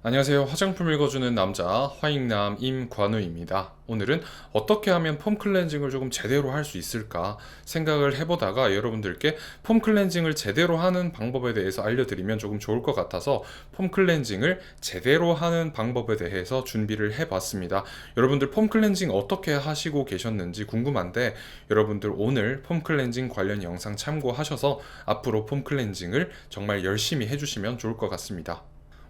안녕하세요. 화장품 읽어주는 남자 화익남 임관우입니다. 오늘은 어떻게 하면 폼 클렌징을 조금 제대로 할 수 있을까 생각을 해보다가 여러분들께 폼 클렌징을 제대로 하는 방법에 대해서 알려드리면 조금 좋을 것 같아서 폼 클렌징을 제대로 하는 방법에 대해서 준비를 해봤습니다. 여러분들 폼 클렌징 어떻게 하시고 계셨는지 궁금한데 여러분들 오늘 폼 클렌징 관련 영상 참고하셔서 앞으로 폼 클렌징을 정말 열심히 해주시면 좋을 것 같습니다.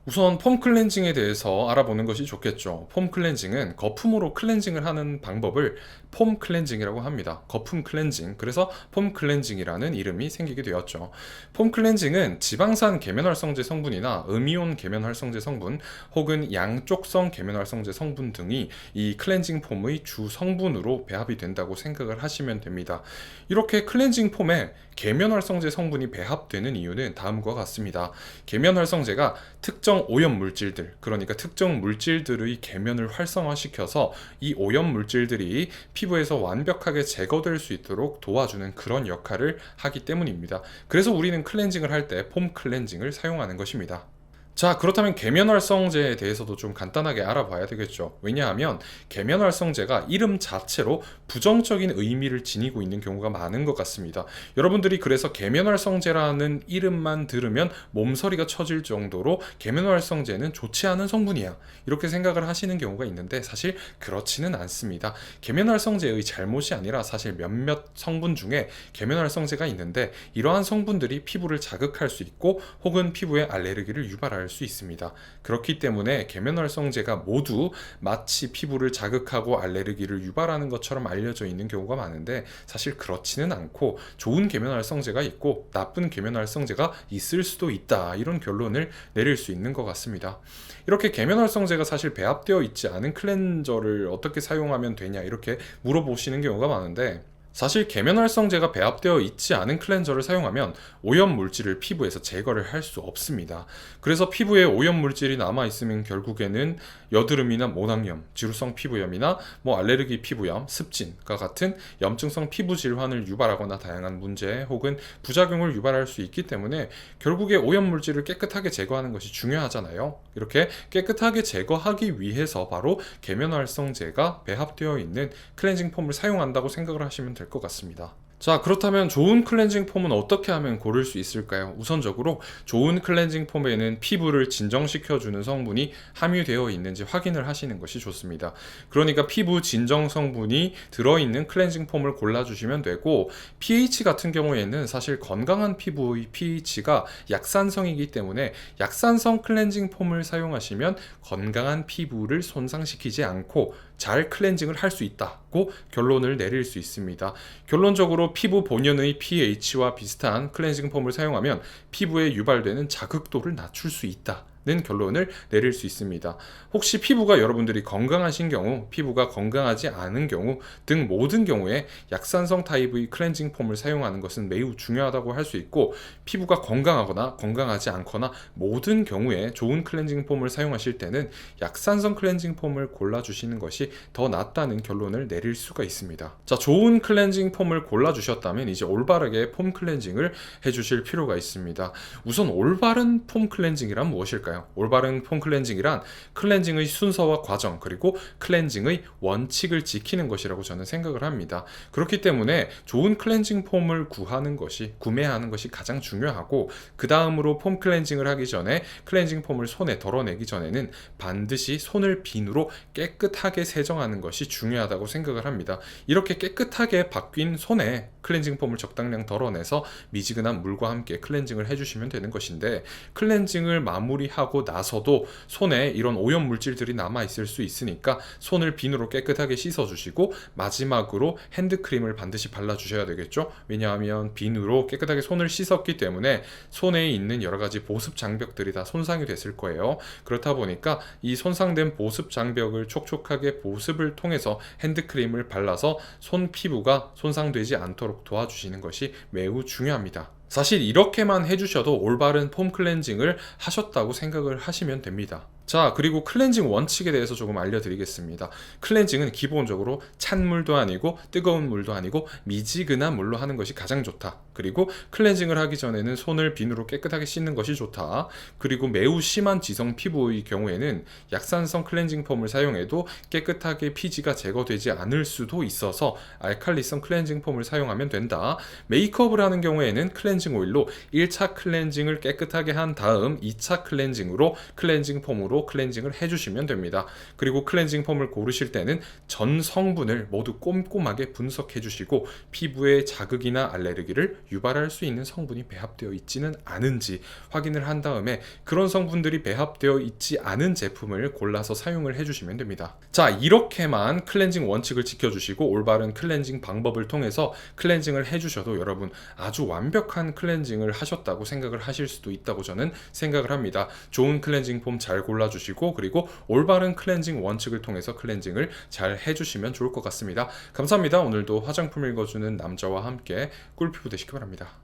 우선 폼 클렌징에 대해서 알아보는 것이 좋겠죠. 폼 클렌징은 거품으로 클렌징을 하는 방법을 폼 클렌징이라고 합니다. 거품 클렌징. 그래서 폼 클렌징이라는 이름이 생기게 되었죠. 폼 클렌징은 지방산 계면활성제 성분이나 음이온 계면활성제 성분 혹은 양쪽성 계면활성제 성분 등이 이 클렌징 폼의 주 성분으로 배합이 된다고 생각을 하시면 됩니다. 이렇게 클렌징 폼에 계면활성제 성분이 배합되는 이유는 다음과 같습니다. 계면활성제가 특정 오염 물질들, 그러니까 특정 물질들의 계면을 활성화시켜서 이 오염 물질들이 피부에서 완벽하게 제거될 수 있도록 도와주는 그런 역할을 하기 때문입니다. 그래서 우리는 클렌징을 할 때 폼 클렌징을 사용하는 것입니다. 자, 그렇다면 계면활성제에 대해서도 좀 간단하게 알아봐야 되겠죠. 왜냐하면 계면활성제가 이름 자체로 부정적인 의미를 지니고 있는 경우가 많은 것 같습니다. 여러분들이 그래서 계면활성제라는 이름만 들으면 몸서리가 쳐질 정도로 계면활성제는 좋지 않은 성분이야, 이렇게 생각을 하시는 경우가 있는데 사실 그렇지는 않습니다. 계면활성제의 잘못이 아니라 사실 몇몇 성분 중에 계면활성제가 있는데 이러한 성분들이 피부를 자극할 수 있고 혹은 피부에 알레르기를 유발할 수 있습니다. 그렇기 때문에 계면활성제가 모두 마치 피부를 자극하고 알레르기를 유발하는 것처럼 알려져 있는 경우가 많은데 사실 그렇지는 않고 좋은 계면활성제가 있고 나쁜 계면활성제가 있을 수도 있다, 이런 결론을 내릴 수 있는 것 같습니다. 이렇게 계면활성제가 사실 배합되어 있지 않은 클렌저를 어떻게 사용하면 되냐 이렇게 물어보시는 경우가 많은데 사실 계면활성제가 배합되어 있지 않은 클렌저를 사용하면 오염 물질을 피부에서 제거를 할 수 없습니다. 그래서 피부에 오염 물질이 남아있으면 결국에는 여드름이나 모낭염, 지루성 피부염이나 알레르기 피부염, 습진과 같은 염증성 피부 질환을 유발하거나 다양한 문제 혹은 부작용을 유발할 수 있기 때문에 결국에 오염 물질을 깨끗하게 제거하는 것이 중요하잖아요. 이렇게 깨끗하게 제거하기 위해서 바로 계면활성제가 배합되어 있는 클렌징 폼을 사용한다고 생각을 하시면 될 것 같습니다. 자, 그렇다면 좋은 클렌징 폼은 어떻게 하면 고를 수 있을까요? 우선적으로 좋은 클렌징 폼에는 피부를 진정시켜주는 성분이 함유되어 있는지 확인을 하시는 것이 좋습니다. 그러니까 피부 진정 성분이 들어있는 클렌징 폼을 골라주시면 되고, pH 같은 경우에는 사실 건강한 피부의 pH가 약산성이기 때문에 약산성 클렌징 폼을 사용하시면 건강한 피부를 손상시키지 않고 잘 클렌징을 할 수 있다고 결론을 내릴 수 있습니다. 결론적으로 피부 본연의 pH와 비슷한 클렌징 폼을 사용하면 피부에 유발되는 자극도를 낮출 수 있다는 결론을 내릴 수 있습니다. 혹시 피부가 여러분들이 건강하신 경우, 피부가 건강하지 않은 경우 등 모든 경우에 약산성 타입의 클렌징 폼을 사용하는 것은 매우 중요하다고 할 수 있고, 피부가 건강하거나 건강하지 않거나 모든 경우에 좋은 클렌징 폼을 사용하실 때는 약산성 클렌징 폼을 골라주시는 것이 더 낫다는 결론을 내릴 수가 있습니다. 자, 좋은 클렌징 폼을 골라주셨다면 이제 올바르게 폼 클렌징을 해주실 필요가 있습니다. 우선 올바른 폼 클렌징이란 무엇일까요? 올바른 폼 클렌징이란 클렌징의 순서와 과정 그리고 클렌징의 원칙을 지키는 것이라고 저는 생각을 합니다. 그렇기 때문에 좋은 클렌징 폼을 구매하는 것이 가장 중요하고, 그 다음으로 폼 클렌징을 하기 전에 클렌징 폼을 손에 덜어내기 전에는 반드시 손을 비누로 깨끗하게 세정하는 것이 중요하다고 생각을 합니다. 이렇게 깨끗하게 바뀐 손에 클렌징 폼을 적당량 덜어내서 미지근한 물과 함께 클렌징을 해주시면 되는 것인데, 클렌징을 마무리하고 나서도 손에 이런 오염 물질들이 남아있을 수 있으니까 손을 비누로 깨끗하게 씻어주시고 마지막으로 핸드크림을 반드시 발라주셔야 되겠죠. 왜냐하면 비누로 깨끗하게 손을 씻었기 때문에 손에 있는 여러가지 보습 장벽들이 다 손상이 됐을 거예요. 그렇다 보니까 이 손상된 보습 장벽을 촉촉하게 보습을 통해서 핸드크림을 발라서 손 피부가 손상되지 않도록 도와주시는 것이 매우 중요합니다. 사실 이렇게만 해주셔도 올바른 폼 클렌징을 하셨다고 생각을 하시면 됩니다. 자, 그리고 클렌징 원칙에 대해서 조금 알려드리겠습니다. 클렌징은 기본적으로 찬 물도 아니고 뜨거운 물도 아니고 미지근한 물로 하는 것이 가장 좋다. 그리고 클렌징을 하기 전에는 손을 비누로 깨끗하게 씻는 것이 좋다. 그리고 매우 심한 지성 피부의 경우에는 약산성 클렌징 폼을 사용해도 깨끗하게 피지가 제거되지 않을 수도 있어서 알칼리성 클렌징 폼을 사용하면 된다. 메이크업을 하는 경우에는 클렌징 오일로 1차 클렌징을 깨끗하게 한 다음 2차 클렌징으로 클렌징 폼으로 클렌징을 해주시면 됩니다. 그리고 클렌징 폼을 고르실 때는 전 성분을 모두 꼼꼼하게 분석해 주시고 피부에 자극이나 알레르기를 유발할 수 있는 성분이 배합되어 있지는 않은지 확인을 한 다음에 그런 성분들이 배합되어 있지 않은 제품을 골라서 사용을 해주시면 됩니다. 자, 이렇게만 클렌징 원칙을 지켜주시고 올바른 클렌징 방법을 통해서 클렌징을 해주셔도 여러분 아주 완벽한 클렌징을 하셨다고 생각을 하실 수도 있다고 저는 생각을 합니다. 좋은 클렌징 폼 잘 골라주시고 그리고 올바른 클렌징 원칙을 통해서 클렌징을 잘 해주시면 좋을 것 같습니다. 감사합니다. 오늘도 화장품 읽어주는 남자와 함께 꿀피부 되시기 바랍니다.